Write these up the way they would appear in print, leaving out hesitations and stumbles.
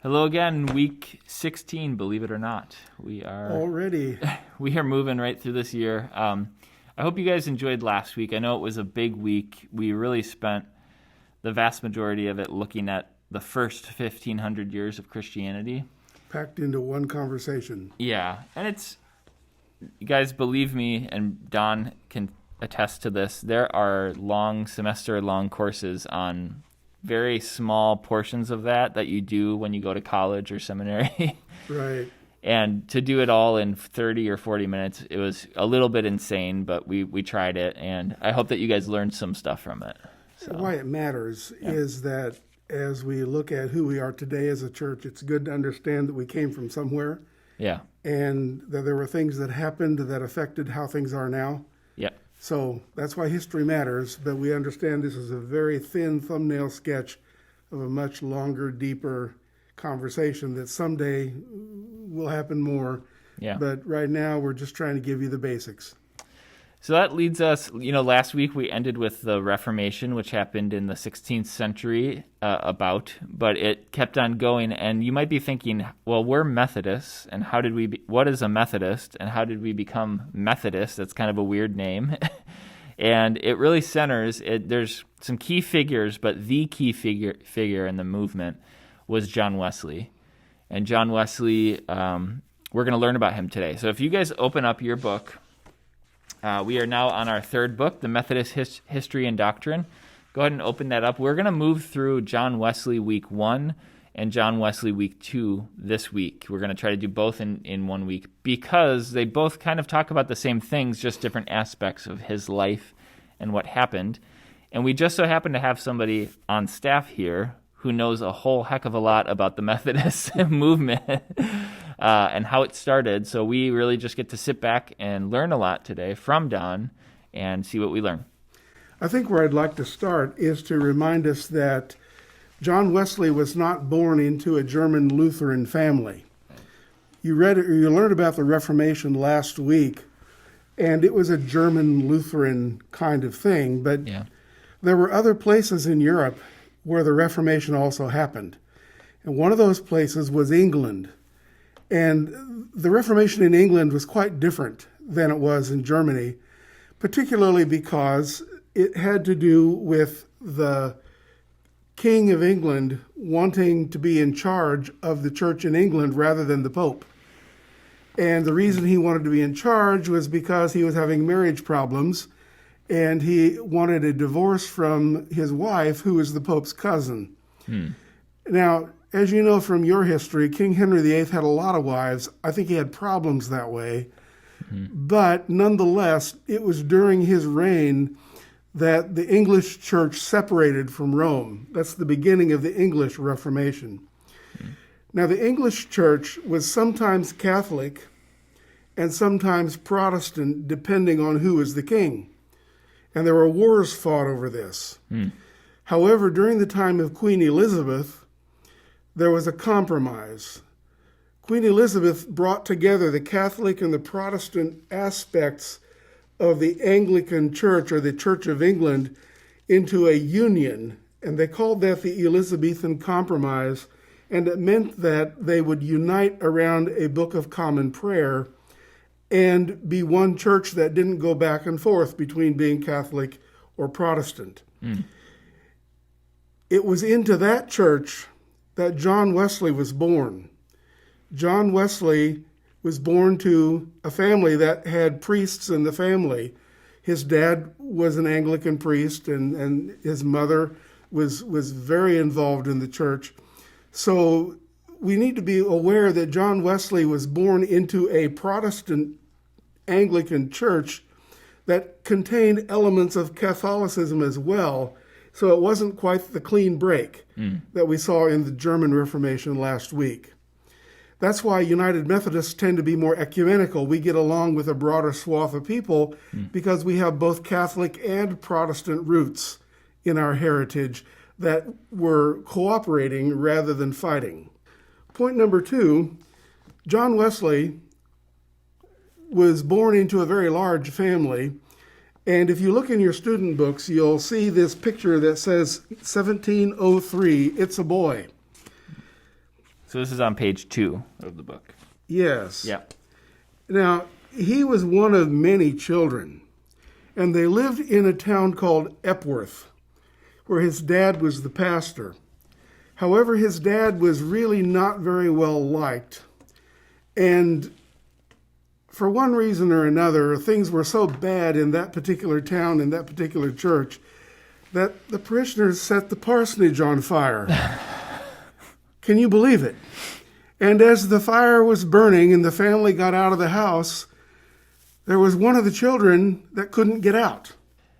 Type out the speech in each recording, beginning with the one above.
Hello again, week 16, believe it or not. We are moving right through this year. I hope you guys enjoyed last week. I know it was a big week. We really spent the vast majority of it looking at the first 1,500 years of Christianity. Packed into one conversation. Yeah, and you guys believe me, and Don can attest to this, there are semester-long courses on very small portions of that you do when you go to college or seminary. Right. And to do it all in 30 or 40 minutes, it was a little bit insane, but we tried it, and I hope that you guys learned some stuff from it. So. Why it matters is that as we look at who we are today as a church, it's good to understand that we came from somewhere. Yeah. And that there were things that happened that affected how things are now. Yeah. So that's why history matters, but we understand this is a very thin thumbnail sketch of a much longer, deeper conversation that someday will happen more. Yeah. But right now, we're just trying to give you the basics. So that leads us, last week we ended with the Reformation, which happened in the 16th century but it kept on going. And you might be thinking, well, we're Methodists, and what is a Methodist, and how did we become Methodist? That's kind of a weird name. And it really centers, there's some key figures, but the key figure in the movement was John Wesley. And John Wesley, we're going to learn about him today. So if you guys open up your book, we are now on our third book, The Methodist History and Doctrine. Go ahead and open that up. We're going to move through John Wesley week 1 and John Wesley week 2 this week. We're going to try to do both in 1 week because they both kind of talk about the same things, just different aspects of his life and what happened. And we just so happen to have somebody on staff here who knows a whole heck of a lot about the Methodist movement and how it started. So we really just get to sit back and learn a lot today from Don and see what we learn. I think where I'd like to start is to remind us that John Wesley was not born into a German Lutheran family. You learned about the Reformation last week, and it was a German Lutheran kind of thing, but there were other places in Europe where the Reformation also happened. And one of those places was England. And the Reformation in England was quite different than it was in Germany, particularly because it had to do with the King of England wanting to be in charge of the church in England rather than the Pope. And the reason he wanted to be in charge was because he was having marriage problems, and he wanted a divorce from his wife, who was the Pope's cousin. Now, as you know from your history, King Henry VIII had a lot of wives. I think he had problems that way. But nonetheless, it was during his reign that the English church separated from Rome. That's the beginning of the English Reformation. Now, the English church was sometimes Catholic and sometimes Protestant, depending on who was the king. And there were wars fought over this. However, during the time of Queen Elizabeth, there was a compromise. Queen Elizabeth brought together the Catholic and the Protestant aspects of the Anglican Church, or the Church of England, into a union, and they called that the Elizabethan Compromise, and it meant that they would unite around a Book of Common Prayer and be one church that didn't go back and forth between being Catholic or Protestant. It was into that church that John Wesley was born. John Wesley was born to a family that had priests in the family. His dad was an Anglican priest, and his mother was very involved in the church. So we need to be aware that John Wesley was born into a Protestant Anglican church that contained elements of Catholicism as well. So it wasn't quite the clean break that we saw in the German Reformation last week. That's why United Methodists tend to be more ecumenical. We get along with a broader swath of people because we have both Catholic and Protestant roots in our heritage that were cooperating rather than fighting. Point number 2, John Wesley was born into a very large family. And if you look in your student books, you'll see this picture that says 1703, it's a boy. So this is on page 2 of the book. Yes. Yeah. Now, he was one of many children, and they lived in a town called Epworth, where his dad was the pastor. However, his dad was really not very well liked, and for one reason or another, things were so bad in that particular town, in that particular church, that the parishioners set the parsonage on fire. Can you believe it? And as the fire was burning and the family got out of the house, there was one of the children that couldn't get out.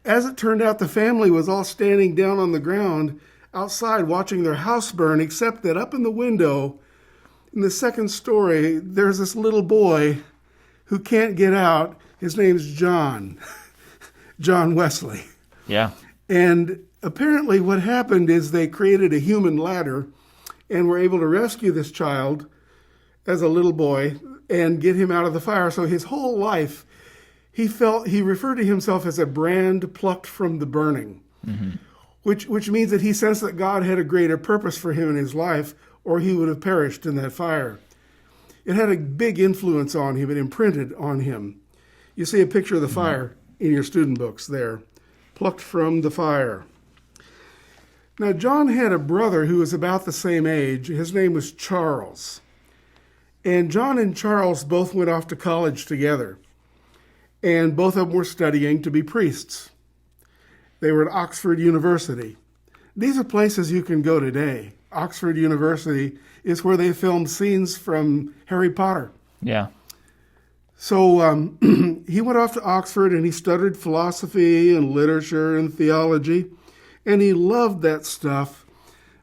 As it turned out, the family was all standing down on the ground outside watching their house burn, except that up in the window, in the second story, there's this little boy who can't get out. His name's John, John Wesley. Yeah. And apparently what happened is they created a human ladder and were able to rescue this child as a little boy and get him out of the fire. So his whole life, he referred to himself as a brand plucked from the burning, which means that he sensed that God had a greater purpose for him in his life, or he would have perished in that fire. It had a big influence on him. It imprinted on him. You see a picture of the fire in your student books there, plucked from the fire. Now, John had a brother who was about the same age. His name was Charles. And John and Charles both went off to college together. And both of them were studying to be priests. They were at Oxford University. These are places you can go today. Oxford University is where they filmed scenes from Harry Potter. Yeah. So he went off to Oxford and he studied philosophy and literature and theology. And he loved that stuff.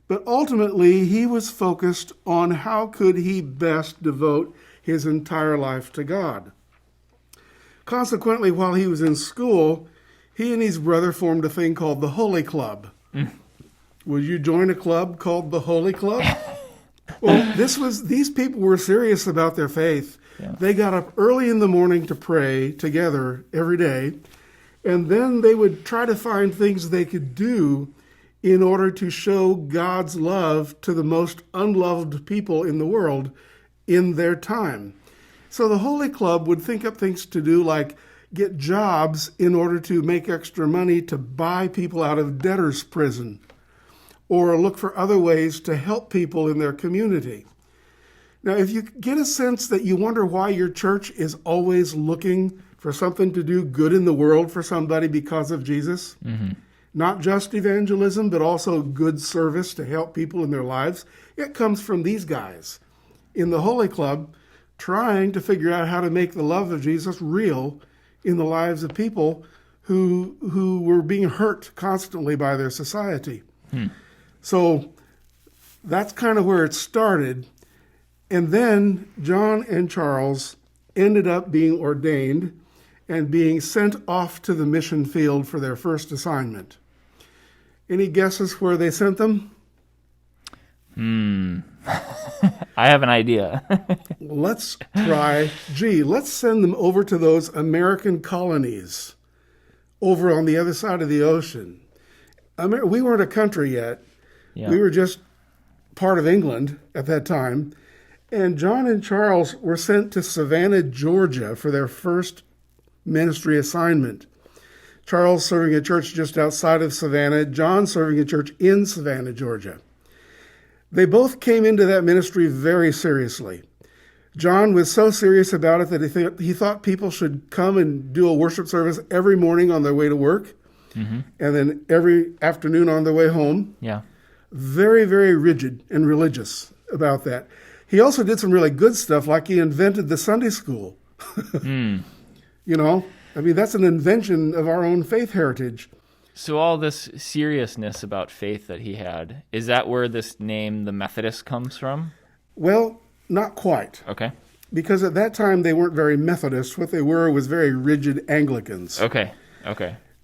But ultimately, he was focused on how could he best devote his entire life to God. Consequently, while he was in school, he and his brother formed a thing called the Holy Club. Would you join a club called the Holy Club? Well, these people were serious about their faith. Yeah. They got up early in the morning to pray together every day, and then they would try to find things they could do in order to show God's love to the most unloved people in the world in their time. So the Holy Club would think up things to do like get jobs in order to make extra money to buy people out of debtor's prison, or look for other ways to help people in their community. Now, if you get a sense that you wonder why your church is always looking for something to do good in the world for somebody because of Jesus, not just evangelism, but also good service to help people in their lives, it comes from these guys in the Holy Club trying to figure out how to make the love of Jesus real in the lives of people who were being hurt constantly by their society. So that's kind of where it started. And then John and Charles ended up being ordained and being sent off to the mission field for their first assignment. Any guesses where they sent them? I have an idea. Let's try, let's send them over to those American colonies over on the other side of the ocean. We weren't a country yet. Yeah. We were just part of England at that time. And John and Charles were sent to Savannah, Georgia for their first ministry assignment. Charles serving a church just outside of Savannah, John serving a church in Savannah, Georgia. They both came into that ministry very seriously. John was so serious about it that he thought people should come and do a worship service every morning on their way to work, and then every afternoon on their way home. Yeah. Very, very rigid and religious about that. He also did some really good stuff, like he invented the Sunday school. You know, I mean, that's an invention of our own faith heritage. So all this seriousness about faith that he had, is that where this name, the Methodist, comes from? Well, not quite. Okay. Because at that time, they weren't very Methodist. What they were was very rigid Anglicans. Okay.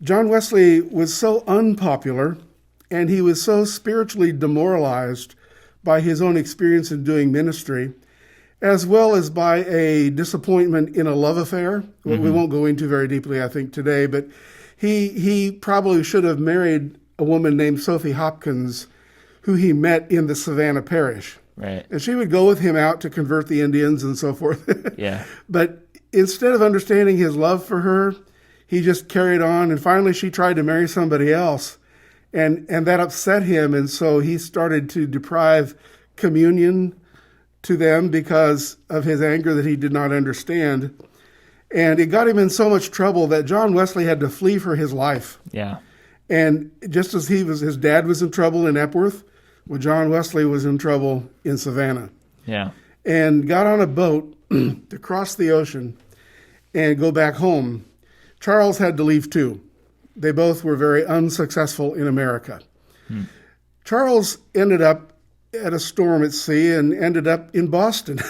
John Wesley was so unpopular, and he was so spiritually demoralized by his own experience in doing ministry, as well as by a disappointment in a love affair. We won't go into very deeply, I think, today, but he probably should have married a woman named Sophie Hopkins, who he met in the Savannah parish. Right. And she would go with him out to convert the Indians and so forth. Yeah. But instead of understanding his love for her, he just carried on. And finally, she tried to marry somebody else. And that upset him. And so he started to deprive communion to them because of his anger that he did not understand. And it got him in so much trouble that John Wesley had to flee for his life. Yeah. And just as his dad was in trouble in Epworth, well, John Wesley was in trouble in Savannah. Yeah. And got on a boat to cross the ocean and go back home. Charles had to leave too. They both were very unsuccessful in America. Charles ended up at a storm at sea and ended up in Boston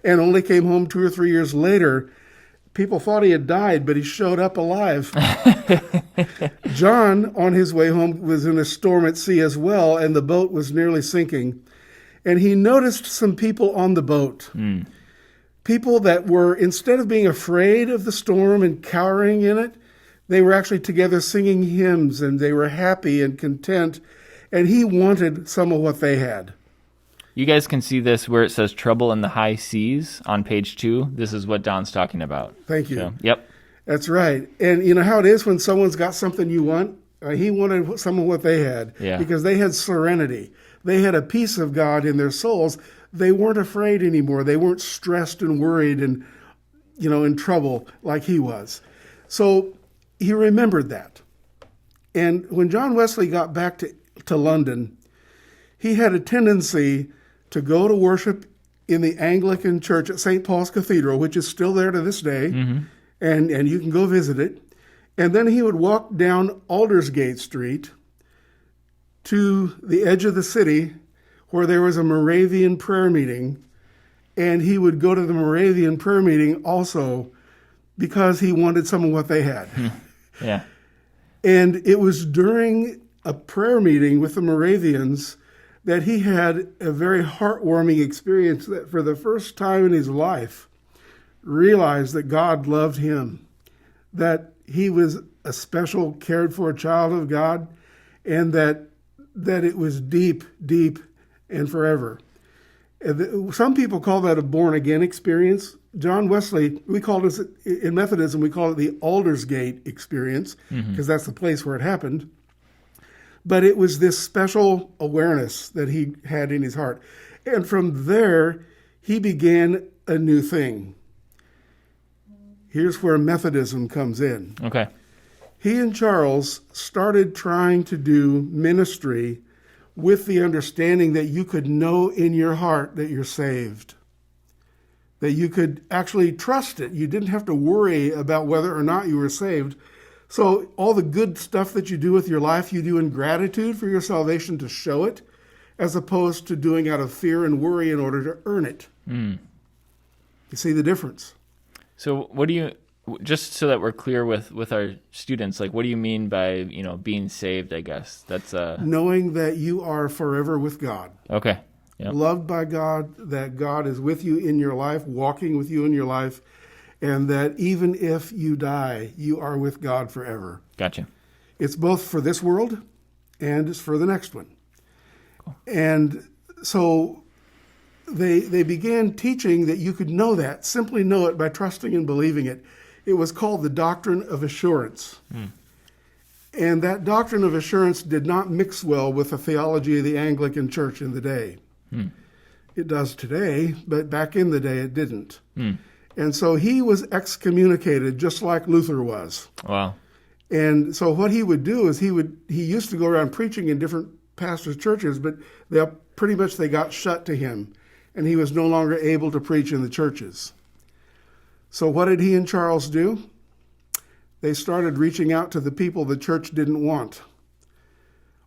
and only came home 2 or 3 years later. People thought he had died, but he showed up alive. John, on his way home, was in a storm at sea as well, and the boat was nearly sinking. And he noticed some people on the boat. People that were, instead of being afraid of the storm and cowering in it, they were actually together singing hymns, and they were happy and content, and he wanted some of what they had. You guys can see this where it says trouble in the high seas on page 2. This is what Don's talking about. Thank you. So, yep. That's right. And you know how it is when someone's got something you want? He wanted some of what they had because they had serenity. They had a peace of God in their souls. They weren't afraid anymore. They weren't stressed and worried and, in trouble like he was. So he remembered that. And when John Wesley got back to London, he had a tendency to go to worship in the Anglican church at St. Paul's Cathedral, which is still there to this day, and you can go visit it. And then he would walk down Aldersgate Street to the edge of the city where there was a Moravian prayer meeting, and he would go to the Moravian prayer meeting also because he wanted some of what they had. Yeah. And it was during a prayer meeting with the Moravians that he had a very heartwarming experience that for the first time in his life realized that God loved him, that he was a special, cared-for child of God, and that it was deep, deep, and forever. Some people call that a born-again experience. John Wesley, we call this, in Methodism, we call it the Aldersgate experience, because that's the place where it happened. But it was this special awareness that he had in his heart. And from there, he began a new thing. Here's where Methodism comes in. Okay. He and Charles started trying to do ministry with the understanding that you could know in your heart that you're saved, that you could actually trust it. You didn't have to worry about whether or not you were saved. So all the good stuff that you do with your life, you do in gratitude for your salvation to show it, as opposed to doing out of fear and worry in order to earn it. You see the difference? So what do you, just so that we're clear with our students, like what do you mean by, being saved, I guess? That's knowing that you are forever with God. Okay. Yep. Loved by God, that God is with you in your life, walking with you in your life, and that even if you die, you are with God forever. Gotcha. It's both for this world and it's for the next one. Cool. And so they began teaching that you could know that, simply know it by trusting and believing it. It was called the doctrine of assurance. And that doctrine of assurance did not mix well with the theology of the Anglican Church in the day. It does today, but back in the day it didn't. And so he was excommunicated just like Luther was. Wow. And so what he would do is he used to go around preaching in different pastors' churches, but they got shut to him, and he was no longer able to preach in the churches. So what did he and Charles do? They started reaching out to the people the church didn't want.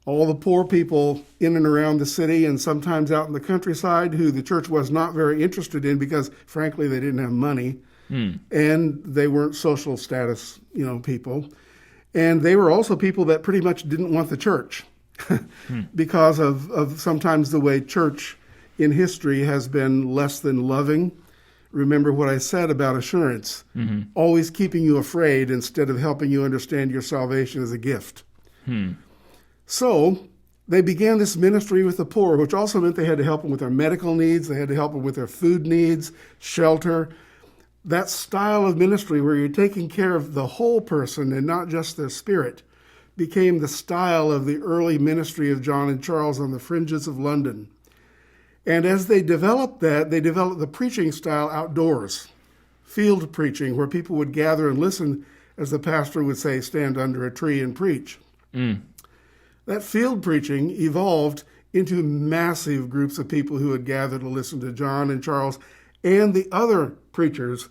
All the poor people in and around the city and sometimes out in the countryside who the church was not very interested in because, frankly, they didn't have money and they weren't social status, people. And they were also people that pretty much didn't want the church because of sometimes the way church in history has been less than loving. Remember what I said about assurance, always keeping you afraid instead of helping you understand your salvation as a gift. So they began this ministry with the poor, which also meant they had to help them with their medical needs. They had to help them with their food needs, shelter. That style of ministry where you're taking care of the whole person and not just their spirit became the style of the early ministry of John and Charles on the fringes of London. And as they developed that, they developed the preaching style outdoors, field preaching, where people would gather and listen, as the pastor would say, stand under a tree and preach. That field preaching evolved into massive groups of people who would gather to listen to John and Charles and the other preachers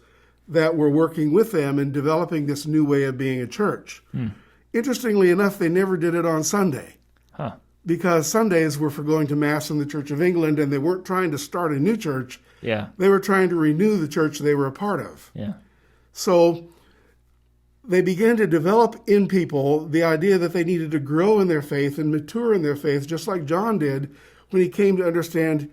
that were working with them in developing this new way of being a church. Interestingly enough, they never did it on Sunday, because Sundays were for going to Mass in the Church of England, and they weren't trying to start a new church. They were trying to renew the church they were a part of. So they began to develop in people the idea that they needed to grow in their faith and mature in their faith, just like John did when he came to understand,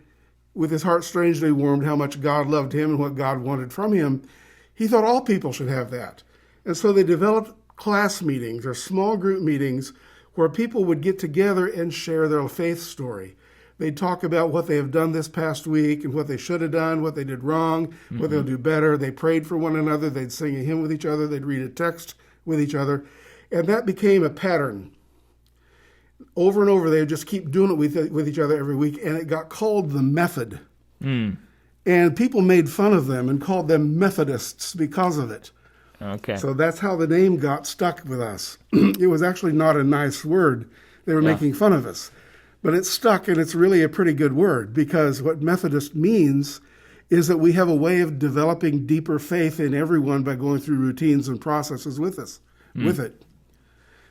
with his heart strangely warmed, how much God loved him and what God wanted from him. He thought all people should have that. And so they developed class meetings or small group meetings where people would get together and share their faith story. They'd talk about what they have done this past week and what they should have done, what they did wrong, what they'll do better. They prayed for one another. They'd sing a hymn with each other. They'd read a text with each other. And that became a pattern. Over and over, they would just keep doing it with each other every week, and it got called the method. And people made fun of them and called them Methodists because of it. So that's how the name got stuck with us. It was actually not a nice word. They were making fun of us. But it's stuck, and it's really a pretty good word, because what Methodist means is that we have a way of developing deeper faith in everyone by going through routines and processes with it.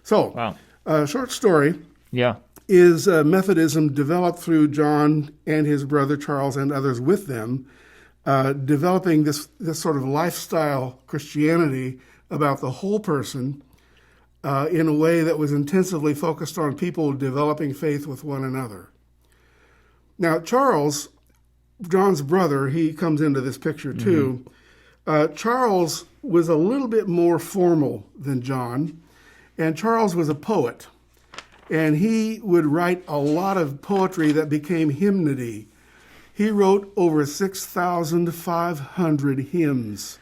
So, a short story is Methodism developed through John and his brother Charles and others with them, developing this sort of lifestyle Christianity about the whole person, in a way that was intensively focused on people developing faith with one another. Now, Charles, John's brother, he comes into this picture too. Charles was a little bit more formal than John, and Charles was a poet. And he would write a lot of poetry that became hymnody. He wrote over 6,500 hymns.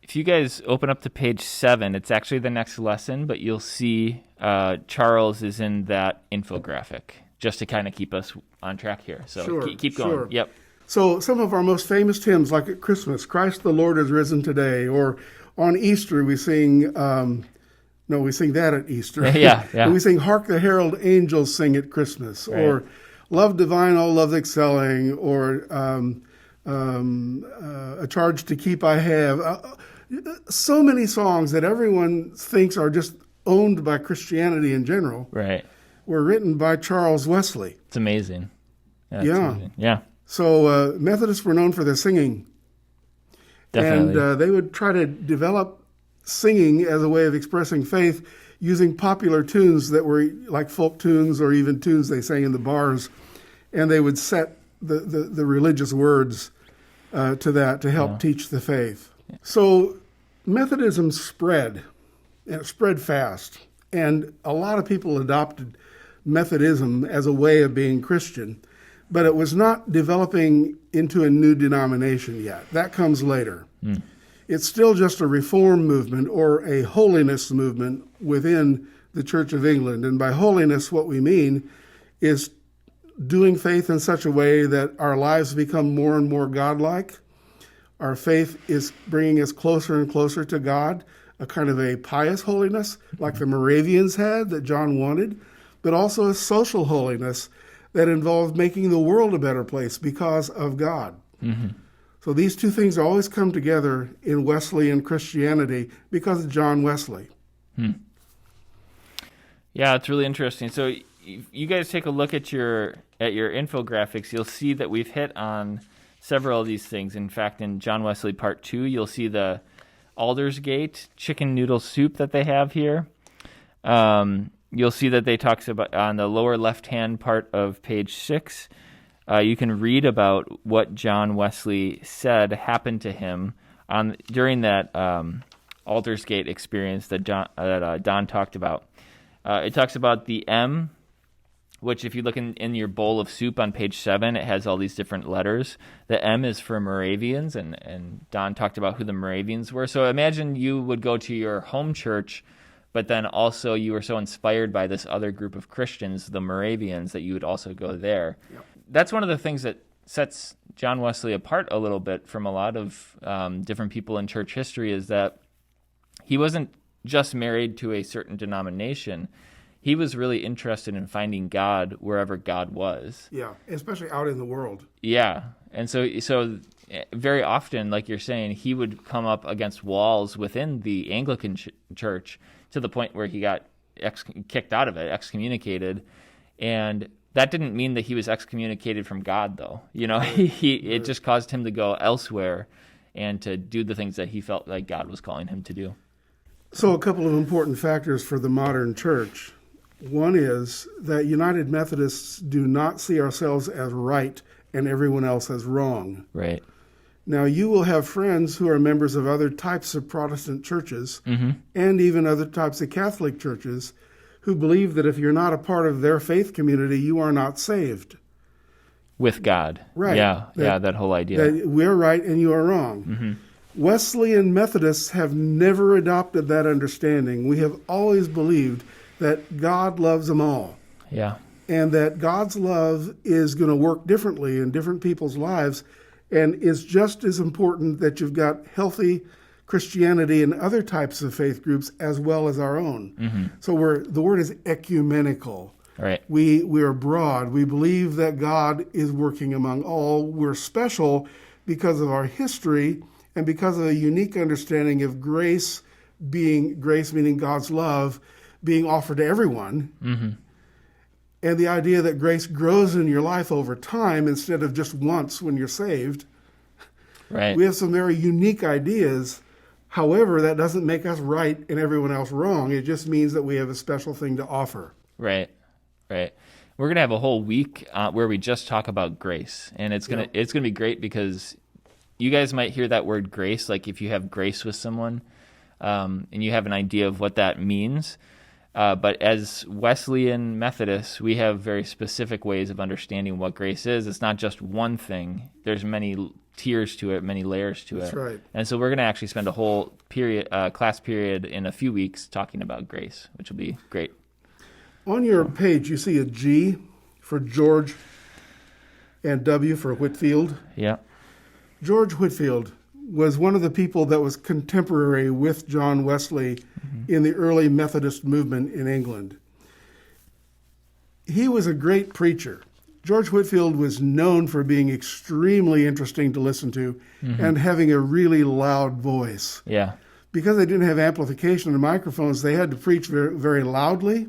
If you guys open up to page 7, it's actually the next lesson, but you'll see Charles is in that infographic, just to kind of keep us on track here. So keep going. Sure. So some of our most famous hymns, like at Christmas, Christ the Lord is risen today, or on Easter we sing, we sing that at Easter. We sing Hark the Herald Angels Sing at Christmas, or Love Divine, All Love Excelling, or A Charge to Keep I Have. So many songs that everyone thinks are just owned by Christianity in general were written by Charles Wesley. It's amazing. Amazing. So Methodists were known for their singing. Definitely. And they would try to develop singing as a way of expressing faith using popular tunes that were like folk tunes or even tunes they sang in the bars. And they would set the religious words to that to help teach the faith. So Methodism spread, and it spread fast. And a lot of people adopted Methodism as a way of being Christian, but it was not developing into a new denomination yet. That comes later. It's still just a reform movement or a holiness movement within the Church of England. And by holiness, what we mean is doing faith in such a way that our lives become more and more godlike. Our faith is bringing us closer and closer to God, a kind of a pious holiness like the Moravians had that John wanted, but also a social holiness that involved making the world a better place because of God. So these two things always come together in Wesleyan Christianity because of John Wesley. Yeah, it's really interesting. So you guys take a look at your infographics. You'll see that we've hit on several of these things. In fact, in John Wesley Part 2, you'll see the Aldersgate chicken noodle soup that they have here. You'll see that they talks about on the lower left-hand part of page 6. You can read about what John Wesley said happened to him during that Aldersgate experience that Don talked about. It talks about the M which if you look in your bowl of soup on page 7, it has all these different letters. The M is for Moravians, and Don talked about who the Moravians were. So imagine you would go to your home church, but then also you were so inspired by this other group of Christians, the Moravians, that you would also go there. Yep. That's one of the things that sets John Wesley apart a little bit from a lot of different people in church history, is that he wasn't just married to a certain denomination. He was really interested in finding God wherever God was. Yeah, especially out in the world. Yeah, and so very often, like you're saying, he would come up against walls within the Anglican church to the point where he got kicked out of it, excommunicated, and that didn't mean that he was excommunicated from God, though. It just caused him to go elsewhere and to do the things that he felt like God was calling him to do. So a couple of important factors for the modern church. One is that United Methodists do not see ourselves as right and everyone else as wrong. Right. Now, you will have friends who are members of other types of Protestant churches and even other types of Catholic churches who believe that if you're not a part of their faith community, you are not saved. With God. Right. Yeah, that whole idea. That we're right and you are wrong. Mm-hmm. Wesleyan Methodists have never adopted that understanding. We have always believed that God loves them all. Yeah. And that God's love is going to work differently in different people's lives, and it's just as important that you've got healthy Christianity and other types of faith groups as well as our own. Mm-hmm. So the word is ecumenical. Right. We are broad. We believe that God is working among all. We're special because of our history and because of a unique understanding of grace meaning God's love being offered to everyone. Mm-hmm. And the idea that grace grows in your life over time instead of just once when you're saved. Right. We have some very unique ideas. However, that doesn't make us right and everyone else wrong. It just means that we have a special thing to offer. Right. We're going to have a whole week where we just talk about grace. And it's going to be great because you guys might hear that word grace, like if you have grace with someone and you have an idea of what that means. But as Wesleyan Methodists, we have very specific ways of understanding what grace is. It's not just one thing. There's many tiers to it, many layers to it. That's right. And so we're going to actually spend a whole class period in a few weeks talking about grace, which will be great. On your page, you see a G for George and W for Whitefield. Yeah. George Whitefield was one of the people that was contemporary with John Wesley in the early Methodist movement in England. He was a great preacher. George Whitefield was known for being extremely interesting to listen to and having a really loud voice. Yeah. Because they didn't have amplification and microphones, they had to preach very, very loudly.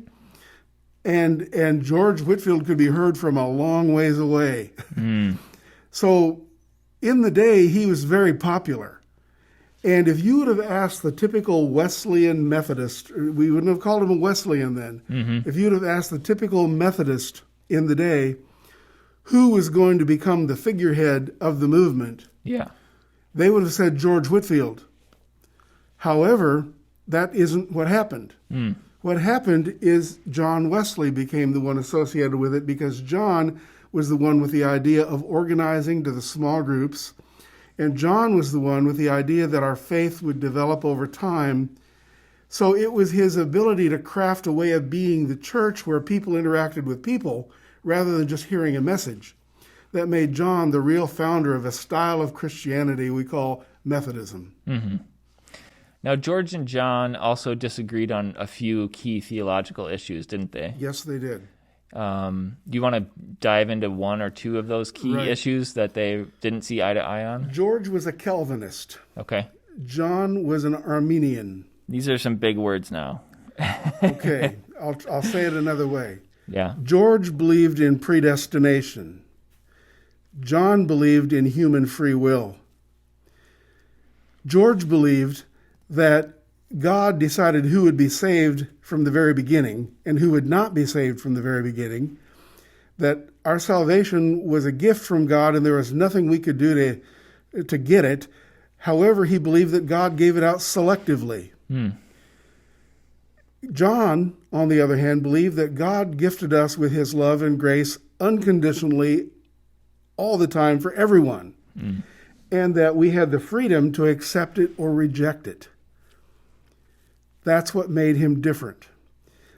And George Whitefield could be heard from a long ways away. So in the day, he was very popular. And if you would have asked the typical Wesleyan Methodist, we wouldn't have called him a Wesleyan then. If you would have asked the typical Methodist in the day who was going to become the figurehead of the movement, they would have said George Whitefield. However, that isn't what happened. What happened is John Wesley became the one associated with it because John was the one with the idea of organizing to the small groups, and John was the one with the idea that our faith would develop over time. So it was his ability to craft a way of being the church where people interacted with people rather than just hearing a message that made John the real founder of a style of Christianity we call Methodism. Now, George and John also disagreed on a few key theological issues, didn't they? Yes, they did. Do you want to dive into one or two of those key issues that they didn't see eye to eye on? George was a Calvinist. Okay. John was an Arminian. These are some big words now. Okay, I'll say it another way. Yeah. George believed in predestination. John believed in human free will. George believed that God decided who would be saved from the very beginning and who would not be saved from the very beginning, that our salvation was a gift from God and there was nothing we could do to get it. However, he believed that God gave it out selectively. John, on the other hand, believed that God gifted us with his love and grace unconditionally all the time for everyone, and that we had the freedom to accept it or reject it. That's what made him different.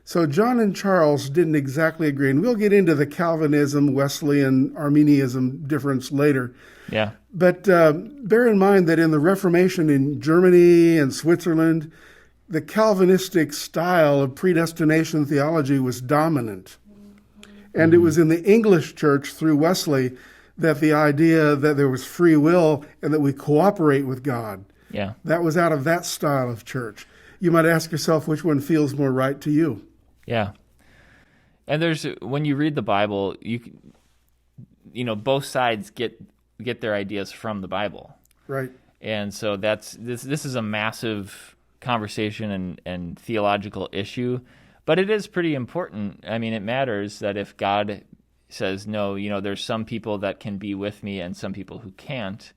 So John and Charles didn't exactly agree, and we'll get into the Calvinism, Wesleyan, Arminianism difference later. Yeah. But bear in mind that in the Reformation in Germany and Switzerland, the Calvinistic style of predestination theology was dominant. And it was in the English church through Wesley that the idea that there was free will and that we cooperate with God, that was out of that style of church. You might ask yourself which one feels more right to you. Yeah. And when you read the Bible, you know, both sides get their ideas from the Bible. Right. And so this is a massive conversation and theological issue, but it is pretty important. I mean, it matters that if God says, no, you know, there's some people that can be with me and some people who can't,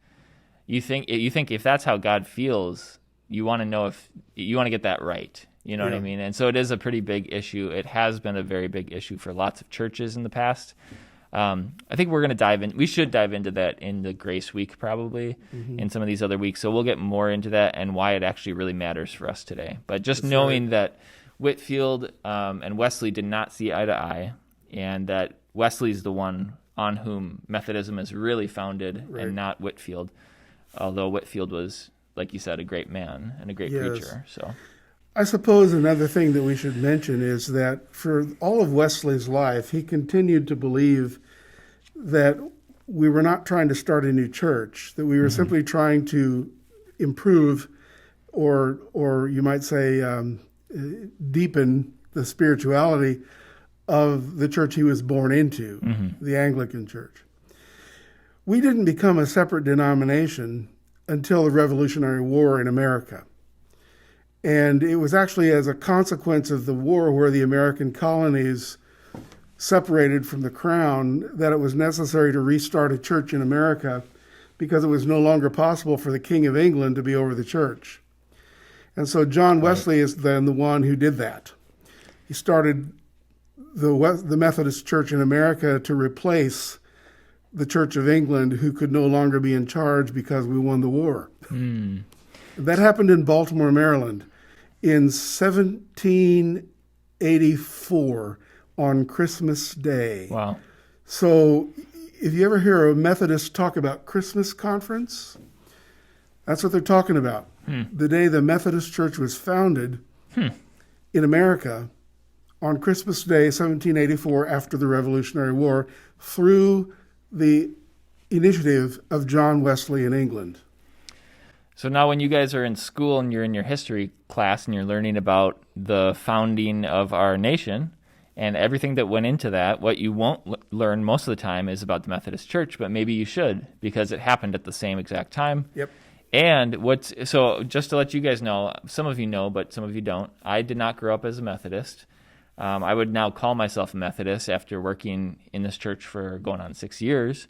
you think if that's how God feels, you want to know if you want to get that right. You know what I mean? And so it is a pretty big issue. It has been a very big issue for lots of churches in the past. I think we're going to we should dive into that in the Grace Week probably, in some of these other weeks. So we'll get more into that and why it actually really matters for us today. But just knowing that Whitefield and Wesley did not see eye to eye, and that Wesley's the one on whom Methodism is really founded, and not Whitefield, although Whitefield was, like you said, a great man and a great preacher. So, I suppose another thing that we should mention is that for all of Wesley's life, he continued to believe that we were not trying to start a new church, that we were simply trying to improve or you might say deepen the spirituality of the church he was born into, the Anglican Church. We didn't become a separate denomination until the Revolutionary War in America. And it was actually as a consequence of the war where the American colonies separated from the crown that it was necessary to restart a church in America because it was no longer possible for the King of England to be over the church. And so John Wesley is then the one who did that. He started the Methodist Church in America to replace the Church of England, who could no longer be in charge because we won the war. That happened in Baltimore, Maryland, in 1784 on Christmas Day. wow. So if you ever hear a Methodist talk about Christmas conference, that's what they're talking about. The day the Methodist Church was founded in America on Christmas Day, 1784, after the Revolutionary War, through the initiative of John Wesley in England. So now when you guys are in school and you're in your history class and you're learning about the founding of our nation and everything that went into that, what you won't learn most of the time is about the Methodist Church, but maybe you should, because it happened at the same exact time. Yep. And so just to let you guys know, some of you know, but some of you don't, I did not grow up as a Methodist. I would now call myself a Methodist after working in this church for going on 6 years.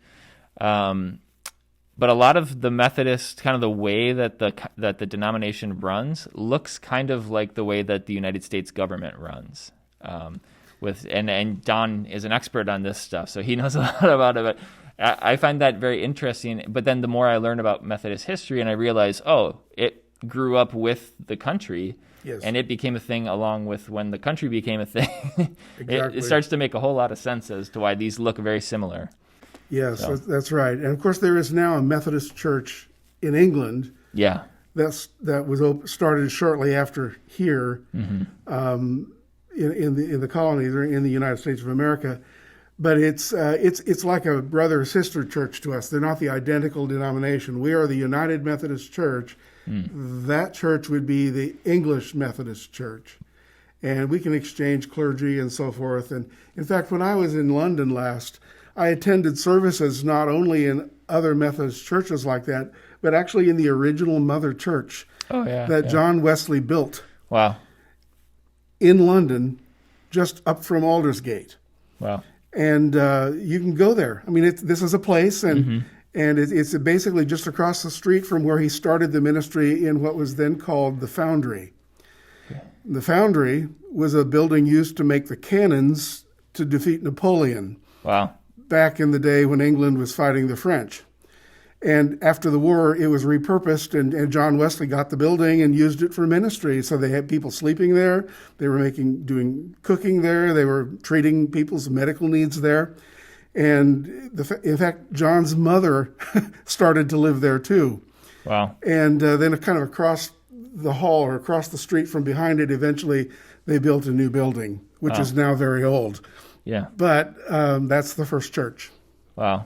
But a lot of the Methodist, kind of the way that the denomination runs, looks kind of like the way that the United States government runs. And Don is an expert on this stuff, so he knows a lot about it. But I find that very interesting. But then the more I learn about Methodist history, and I realize, it grew up with the country. Yes. And it became a thing along with when the country became a thing. Exactly. It starts to make a whole lot of sense as to why these look very similar. Yes, that's right. And of course, there is now a Methodist church in England. Yeah. That was started shortly after here, in the colonies or in the United States of America. But it's like a brother or sister church to us. They're not the identical denomination. We are the United Methodist Church. That church would be the English Methodist Church. And we can exchange clergy and so forth. And in fact, when I was in London last, I attended services not only in other Methodist churches like that, but actually in the original mother church that John Wesley built. Wow. In London, just up from Aldersgate. Wow. And you can go there. I mean, this is a place, and it's basically just across the street from where he started the ministry in what was then called the Foundry. The foundry was a building used to make the cannons to defeat Napoleon Wow. back in the day when England was fighting the French. And after the war, it was repurposed, and John Wesley got the building and used it for ministry. So they had people sleeping there. They were doing cooking there. They were treating people's medical needs there. And in fact, John's mother started to live there too. Wow. And then kind of across the hall or across the street from behind it, eventually they built a new building, which is now very old. Yeah. But that's the first church. Wow.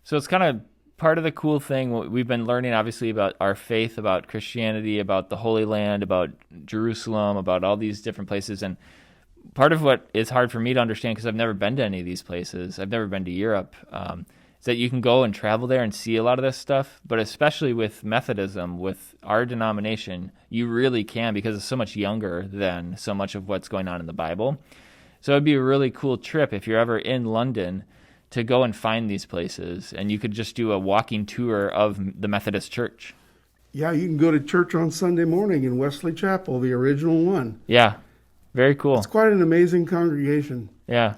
So it's kind of part of the cool thing. We've been learning, obviously, about our faith, about Christianity, about the Holy Land, about Jerusalem, about all these different places. And part of what is hard for me to understand, because I've never been to any of these places, I've never been to Europe, is that you can go and travel there and see a lot of this stuff. But especially with Methodism, with our denomination, you really can, because it's so much younger than so much of what's going on in the Bible. So it'd be a really cool trip if you're ever in London to go and find these places, and you could just do a walking tour of the Methodist Church. Yeah, you can go to church on Sunday morning in Wesley Chapel, the original one. Yeah, very cool. It's quite an amazing congregation. Yeah.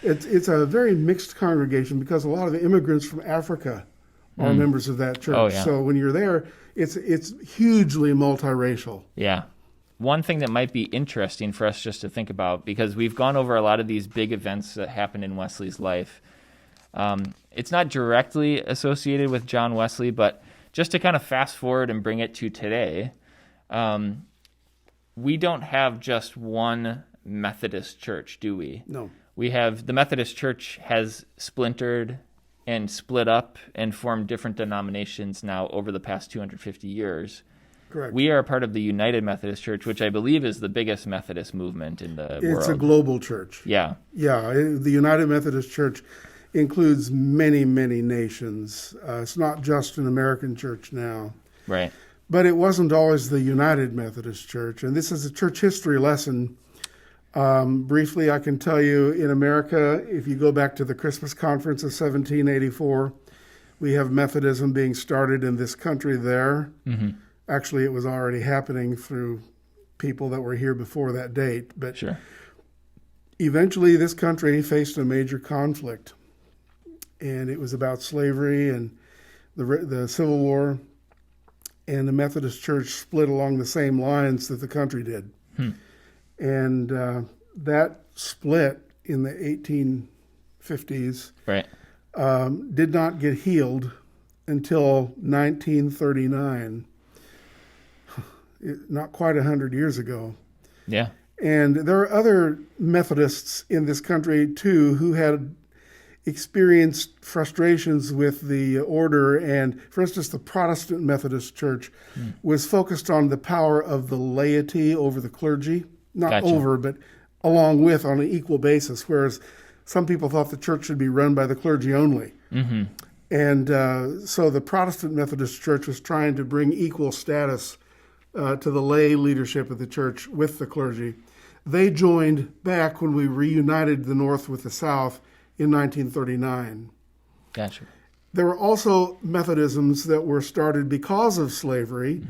It's a very mixed congregation because a lot of the immigrants from Africa are members of that church. Oh, yeah. So when you're there, it's hugely multiracial. Yeah. One thing that might be interesting for us just to think about, because we've gone over a lot of these big events that happened in Wesley's life. It's not directly associated with John Wesley, but just to kind of fast forward and bring it to today, we don't have just one Methodist church, do we? No. We have, the Methodist Church has splintered and split up and formed different denominations now over the past 250 years. Correct. We are a part of the United Methodist Church, which I believe is the biggest Methodist movement in the world. It's a global church. Yeah. Yeah, the United Methodist Church includes many, many nations. It's not just an American church now. Right. But it wasn't always the United Methodist Church. And this is a church history lesson. Briefly, I can tell you, in America, if you go back to the Christmas conference of 1784, we have Methodism being started in this country there. Mm-hmm. Actually, it was already happening through people that were here before that date. But sure. Eventually, this country faced a major conflict. And it was about slavery and the Civil War. And the Methodist Church split along the same lines that the country did. And that split in the 1850s right. Did not get healed until 1939, not quite 100 years ago. Yeah. And there are other Methodists in this country, too, who had experienced frustrations with the order. And, for instance, the Protestant Methodist Church was focused on the power of the laity over the clergy. Not Gotcha. over, but along with, on an equal basis, whereas some people thought the church should be run by the clergy only. Mm-hmm. And so the Protestant Methodist Church was trying to bring equal status to the lay leadership of the church with the clergy. They joined back when we reunited the North with the South in 1939. Gotcha. There were also Methodisms that were started because of slavery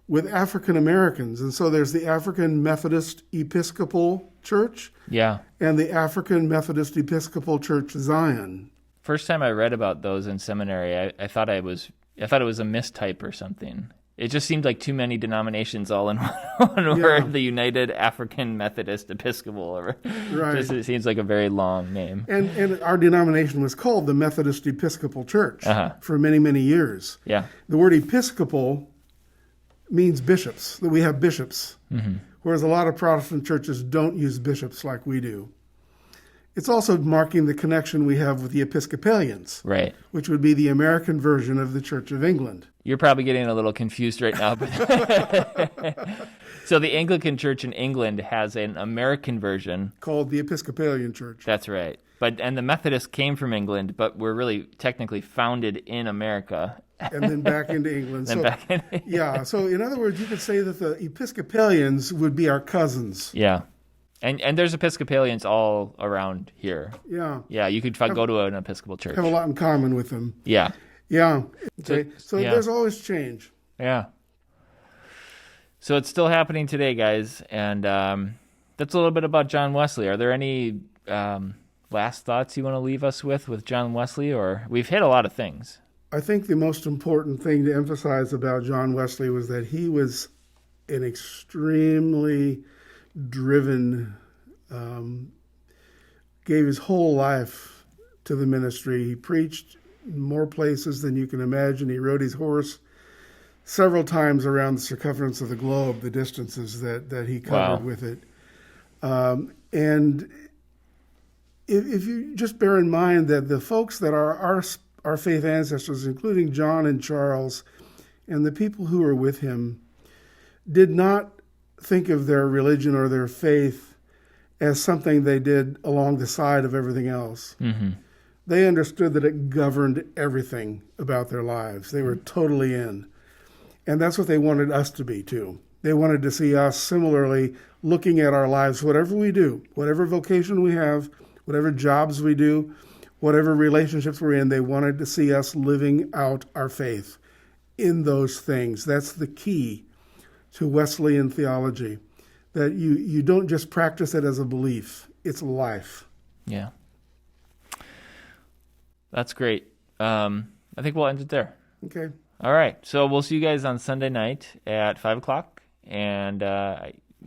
with African Americans. And so there's the African Methodist Episcopal Church and the African Methodist Episcopal Church Zion. First time I read about those in seminary, I thought it was a mistype or something. It just seemed like too many denominations all in one word, the United African Methodist Episcopal. Right. Just, it seems like a very long name. And our denomination was called the Methodist Episcopal Church for many, many years. Yeah. The word Episcopal means bishops, that we have bishops, whereas a lot of Protestant churches don't use bishops like we do. It's also marking the connection we have with the Episcopalians, right, which would be the American version of the Church of England. You're probably getting a little confused right now. But so the Anglican Church in England has an American version called the Episcopalian Church. That's right. And the Methodists came from England, but were really technically founded in America. And then back into England. Yeah. So in other words, you could say that the Episcopalians would be our cousins. Yeah. And there's Episcopalians all around here. Yeah. Yeah, you could go to an Episcopal church. Have a lot in common with them. Yeah. Yeah. Okay. So there's always change. Yeah. So it's still happening today, guys, and that's a little bit about John Wesley. Are there any last thoughts you want to leave us with John Wesley, or we've hit a lot of things? I think the most important thing to emphasize about John Wesley was that he was an extremely driven, gave his whole life to the ministry. He preached in more places than you can imagine. He rode his horse several times around the circumference of the globe, the distances that he covered with it. And if you just bear in mind that the folks that are our faith ancestors, including John and Charles, and the people who were with him, did not think of their religion or their faith as something they did along the side of everything else. Mm-hmm. They understood that it governed everything about their lives. They were totally in. And that's what they wanted us to be, too. They wanted to see us similarly looking at our lives, whatever we do, whatever vocation we have, whatever jobs we do, whatever relationships we're in, they wanted to see us living out our faith in those things. That's the key to Wesleyan theology, that you don't just practice it as a belief, it's life. Yeah. That's great. I think we'll end it there. Okay. All right. So we'll see you guys on Sunday night at 5 o'clock. And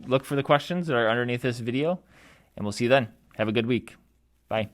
look for the questions that are underneath this video. And we'll see you then. Have a good week. Bye.